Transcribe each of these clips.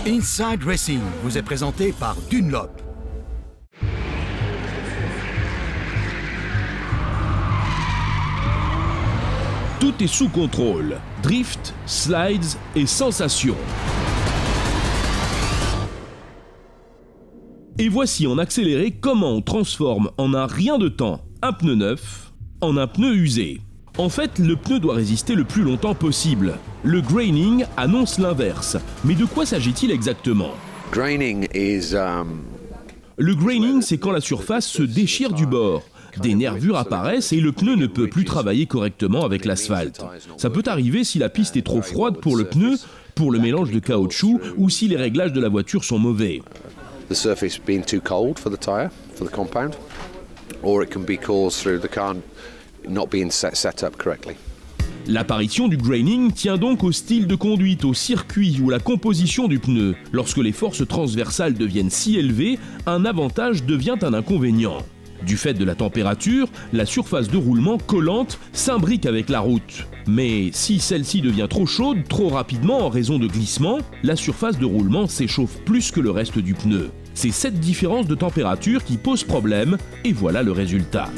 Inside Racing vous est présenté par Dunlop. Tout est sous contrôle. Drift, slides et sensations. Et voici en accéléré comment on transforme en un rien de temps un pneu neuf en un pneu usé. En fait, le pneu doit résister le plus longtemps possible. Le graining annonce l'inverse. Mais de quoi s'agit-il exactement? Le graining, c'est quand la surface se déchire du bord. Des nervures apparaissent et le pneu ne peut plus travailler correctement avec l'asphalte. Ça peut arriver si la piste est trop froide pour le pneu, pour le mélange de caoutchouc ou si les réglages de la voiture sont mauvais. The surface being too cold for the tyre, for the compound, or it can be caused through the car not being set up correctly. L'apparition du graining tient donc au style de conduite, au circuit ou à la composition du pneu. Lorsque les forces transversales deviennent si élevées, un avantage devient un inconvénient. Du fait de la température, la surface de roulement collante s'imbrique avec la route. Mais si celle-ci devient trop chaude, trop rapidement en raison de glissement, la surface de roulement s'échauffe plus que le reste du pneu. C'est cette différence de température qui pose problème, et voilà le résultat.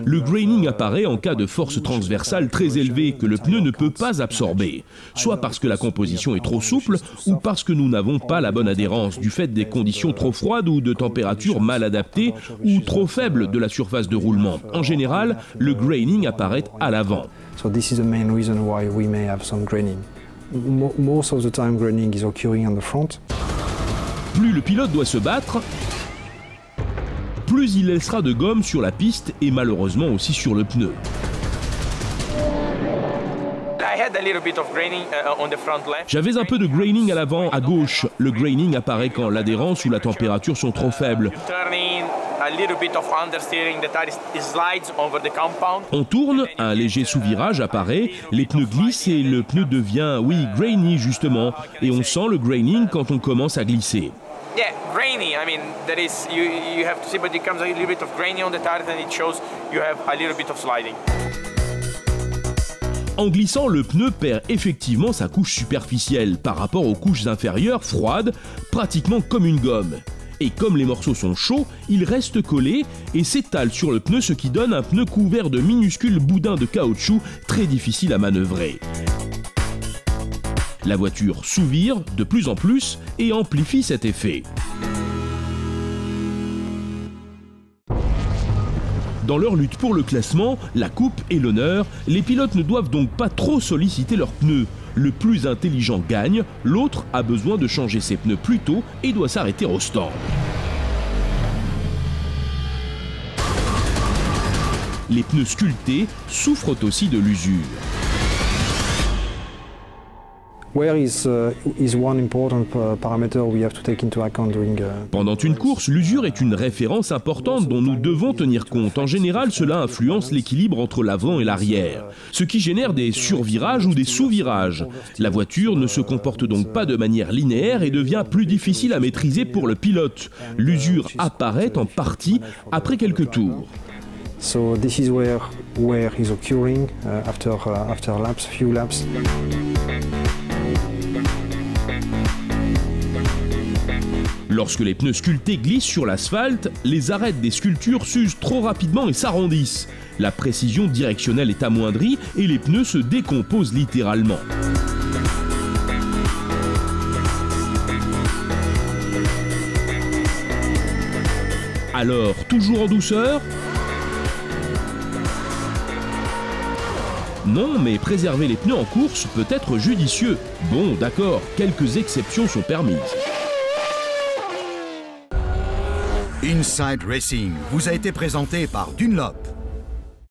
Le graining apparaît en cas de force transversale très élevée que le pneu ne peut pas absorber, soit parce que la composition est trop souple ou parce que nous n'avons pas la bonne adhérence du fait des conditions trop froides ou de températures mal adaptées ou trop faibles de la surface de roulement. En général, le graining apparaît à l'avant. Plus le pilote doit se battre, plus il laissera de gomme sur la piste et malheureusement aussi sur le pneu. J'avais un peu de graining à l'avant, à gauche. Le graining apparaît quand l'adhérence ou la température sont trop faibles. On tourne, un léger sous-virage apparaît, les pneus glissent et le pneu devient, grainy justement. Et on sent le graining quand on commence à glisser. Yeah, grainy. I mean, that is, you have to see, but it comes a little bit of grainy on the tires and it shows you have a little bit of sliding. En glissant, le pneu perd effectivement sa couche superficielle par rapport aux couches inférieures froides, pratiquement comme une gomme. Et comme les morceaux sont chauds, ils restent collés et s'étalent sur le pneu, ce qui donne un pneu couvert de minuscules boudins de caoutchouc très difficile à manœuvrer. La voiture sous-vire de plus en plus et amplifie cet effet. Dans leur lutte pour le classement, la coupe et l'honneur, les pilotes ne doivent donc pas trop solliciter leurs pneus. Le plus intelligent gagne, l'autre a besoin de changer ses pneus plus tôt et doit s'arrêter au stand. Les pneus sculptés souffrent aussi de l'usure. Pendant une course, l'usure est une référence importante dont nous devons tenir compte. En général, cela influence l'équilibre entre l'avant et l'arrière, ce qui génère des survirages ou des sous-virages. La voiture ne se comporte donc pas de manière linéaire et devient plus difficile à maîtriser pour le pilote. L'usure apparaît en partie après quelques tours. So this is where is occurring after few laps. Lorsque les pneus sculptés glissent sur l'asphalte, les arêtes des sculptures s'usent trop rapidement et s'arrondissent. La précision directionnelle est amoindrie et les pneus se décomposent littéralement. Alors, toujours en douceur? Non, mais préserver les pneus en course peut être judicieux. Bon, d'accord, quelques exceptions sont permises. Inside Racing vous a été présenté par Dunlop.